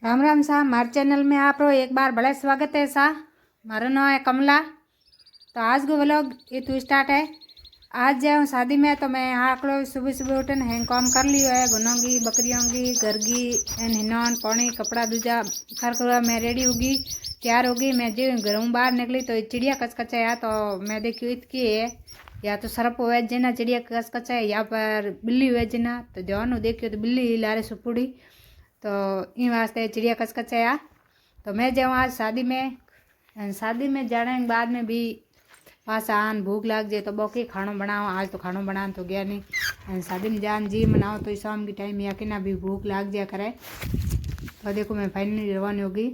राम राम सा हमारे चैनल में आपको एक बार बड़ा स्वागत है सा। मारो नाम है कमला। तो आज को व्लॉग ये तो स्टार्ट है। आज जाऊँ शादी में तो मैं आकड़ो सुबह सुबह उठन हैंग काम कर लियो है। गुनोंगी बकरियोंगी घर की एन हिनौन पानी कपड़ा दूजा कर मैं रेडी होगी तैयार होगी। मैं जो घरों बाहर निकली तो चिड़िया कचकचाया तो मैं देखी इतकी है या तो सरप हुए जिना चिड़िया कचकचाया या पर बिल्ली हुए जिना तो ध्यान देखियो तो बिल्ली लारे सुपुड़ी तो इन वास्ते चिड़िया कचकचाया। तो मैं जाऊँ आज शादी में जाने के बाद में भी पास आन भूख लाग जाए तो बौके खाना बनाओ। आज तो खाना बनाना तो गया नहीं। शादी में जान जी मनाओ तो शाम की टाइम या कि ना भी भूख लाग जाया करे। तो देखो मैं फाइनली रवानी होगी।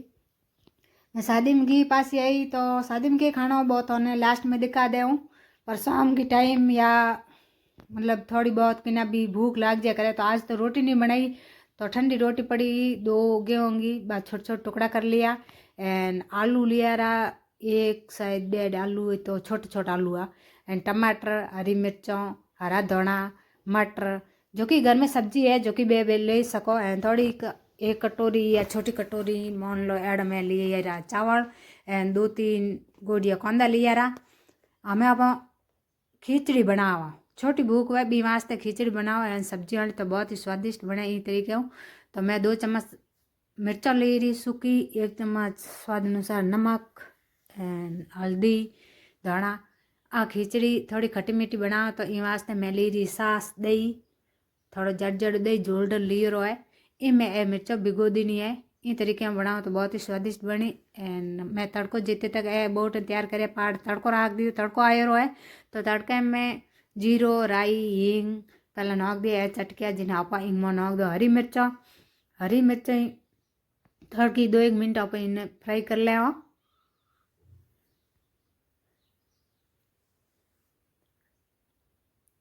मैं शादी में गई पास आई तो शादी में के खाना बहुत होने लास्ट में दिखा दे हूँ। पर शाम की टाइम या मतलब थोड़ी बहुत कि ना भी भूख लाग जाया करे। तो आज तो रोटी नहीं बनाई तो ठंडी रोटी पड़ी दो गेहूँ की बाद छोटे छोटे टुकड़ा कर लिया। एंड आलू लिया रहा एक शायद डेढ़ आलू तो छोटे छोटे आलू आ एंड टमाटर हरी मिर्चों हरा धोना मटर जो कि घर में सब्जी है जो कि बे ले सको। एंड थोड़ी एक कटोरी या छोटी कटोरी मान लो एड में लिए रहा चावल एंड 2-3 गोड़िया कौंदा लिया रहा। हमें अब खिचड़ी बनावा छोटी भूख हुआ बी वास्ते खिचड़ी बनाओ एंड सब्जी वाली तो बहुत ही स्वादिष्ट बने इस तरीके हूँ। तो मैं 2 चम्मच मिर्चा ले रही सूखी 1 चम्मच स्वाद अनुसार नमक एंड हल्दी धाना। आ खिचड़ी थोड़ी खट्टी मीठी बनाओ तो इन वास्ते मैं ले रही सास दही थोड़ा जड़ जड़ दही जोल्डर लियो है इनमें ए मिर्चा भिगो देनी है। इन तरीके में बनाओ तो बहुत ही स्वादिष्ट बनी। एंड मैं तड़को जितने तक ए बोट तैयार करे पाड़ तड़को रख दी तड़को आयो है। तो तड़के में जीरो राई हींग पहले नाक दिया चटकिया जिन्हें आप इनमें नाक दो हरी मिर्चा थोड़ी 2-1 मिनट आप इन्हें फ्राई कर ले।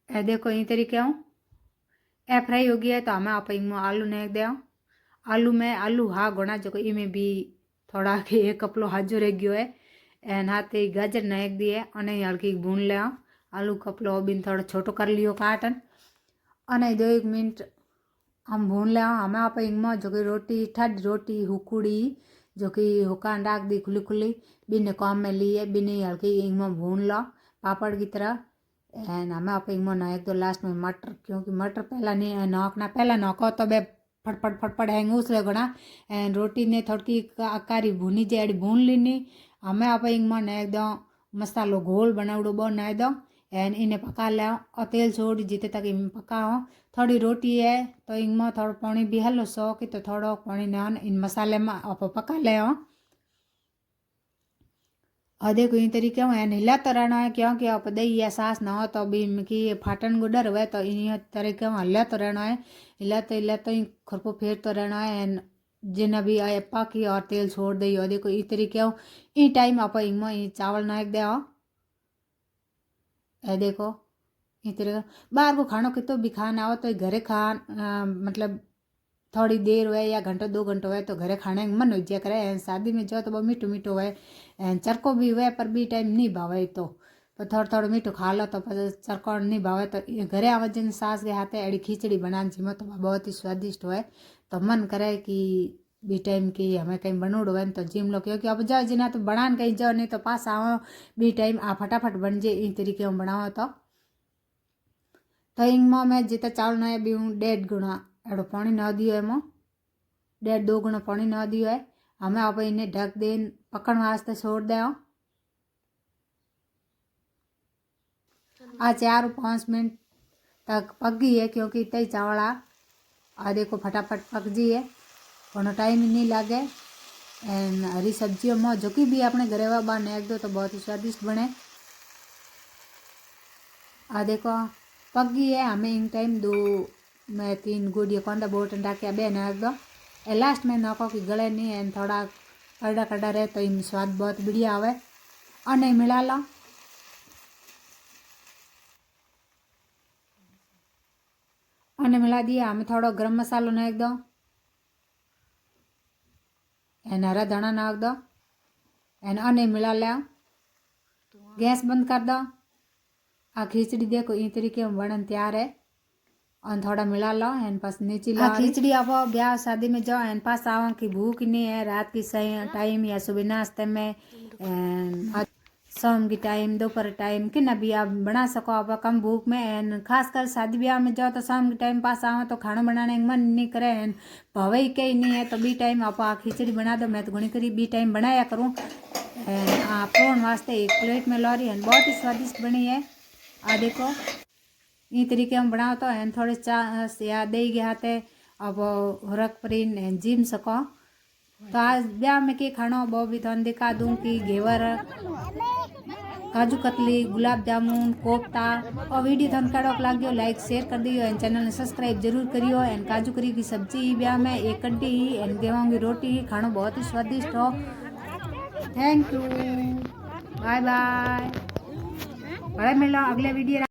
ए देखो इन तरीके हूँ ए फ्राई हो गया है तो हमें आप इनमें आलू नेक दे। आलू में आलू हाँ गोना जो इमें भी थोड़ा के एक कपलो हाजो रह गयो है एन हाथे गाजर नेक दिए अने हल्की भून ले। आलू कपलो बीन थोड़ा छोटो कर लियो काटन अने 2-1 मिनट हम भून ले। हमें आप इनमें जो कि रोटी ठंड रोटी हुकुड़ी जो कि हुकान डाक दी खुली खुली बिन काम में लिए बिन हल्की इनमें भून लो पापड़ की तरह। एंड हमें आप इनमें नाक दो लास्ट में मटर क्योंकि मटर पहला नहीं नाकना पहला नाको तो बे फटफट फटफट हैंग उसले घना एंड रोटी ने थोड़ी आकारी भूनी जेड़ी भून लीनी। हमें आप इनमें नाक दो मसालो घोल बनावड़ो बनाए दो एंड इन्हें पका ले और तेल छोड़ जिते तक इनमें पकाओ। थोड़ी रोटी है तो इनमें थोड़ा पानी भी हलो सो कि तो थोड़ा पानी न इन मसाले में आप पका ले। और देखो इन तरीके में हिलाता रहना है क्योंकि आप दही या सास ना हो तो भी की फाटन को डर हुए तो इन तरीके में हिलाता रहना है। हिलाते हिलाते ही खुरपो फेरते रहना है एंड जिन्हें भी आए पाकी और तेल छोड़ दी। और देखो इस तरीके इन टाइम आप इनमें चावल नाक दे। ए देखो इस तरह बाहर को खाना कितो भी खाना हो तो घरे मतलब थोड़ी देर हुए या घंटो 2 घंटो हुए तो घरे खाने मन हो जाए करे। शादी में जो तो बहुत मीठो मीठो हुए चरको भी हुए पर भी टाइम नहीं भावे तो पर थोड़ा थोड़ा मीठो खा लो तो चरको नहीं भावे तो घरे आवे जिन सास के हाथे एड़ी खिचड़ी बना जिमें तो बहुत ही स्वादिष्ट हुए। तो मन करे कि बी टाइम की हमें कहीं बनोड़ो है तो जिम लो क्योंकि अब जाओ जिना तो बनाने कहीं जाओ नहीं तो पास आओ बी टाइम आ फटाफट बन जाए इन तरीके में बनाओ। तो इनमें मैं जितना चावल ना भी हूँ 1.5 गुणा एड़ो पानी ना दियो एम 1.5-2 गुणा पानी ना दियो है। हमें आप इन्हें ढक दे पकड़ वास्ते छोड़ दे। आ 4-5 मिनट तक पक गई है क्योंकि इतना ही चावल आ देखो फटाफट पक जी है कोनो टाइम ही नहीं लगे। एंड हरी सब्जियों में जो कि भी अपने घरे बाहर नेक दो तो बहुत ही स्वादिष्ट बने। आ देखो पक गई है हमें इन टाइम 2 में 3 गुड़िया कौंदा बोट डाकिया बे नाक दो लास्ट में नाको कि गले नहीं एंड थोड़ा कड़ा कड़ा रहे तो इन स्वाद बहुत बढ़िया आवे और मिला लो। और मिला दिया हमें थोड़ा गरम मसालो नाक दो एंड हरा धना नाक दो एंड अने मिला ले गैस बंद कर दो। आ खिचड़ी देखो इस तरीके में बनन तैयार है। और थोड़ा मिला लो एंड पास नीचे लो खिचड़ी आप ब्याह शादी में जाओ एंड पास आओ कि भूख नहीं है रात की सही टाइम या सुबह नाश्ते में शाम की टाइम दोपहर टाइम कि ना भी आप बना सको आप कम भूख में एंड खासकर शादी ब्याह में जाओ तो शाम के टाइम पास आओ तो खाना बनाने का मन नहीं करे एंड भावे ही कहीं नहीं है तो बी टाइम आप खिचड़ी बना दो। मैं तो घनी करी बी टाइम बनाया करूँ एंड आप वास्ते एक प्लेट में लो रही एंड बहुत ही स्वादिष्ट बनी है। आ देखो ये तरीके हम बनाओ तो एंड थोड़े चा या दही के हाथे अब हुरक परीन जिम सको। तो आज ब्याह में के खाना बहुत भी थोड़ा दिखा दूँ कि घेवर काजू कतली गुलाब जामुन कोफ्ता और वीडियो थन कड़क लागियो लाइक शेयर कर दियो एंड चैनल ने सब्सक्राइब जरूर करियो एंड काजू करी की सब्जी ब्याह में एक कड्डी ही एंड गेहूं की रोटी ही खाना बहुत ही स्वादिष्ट हो। Thank you bye bye. बड़े मिलो अगले वीडियो।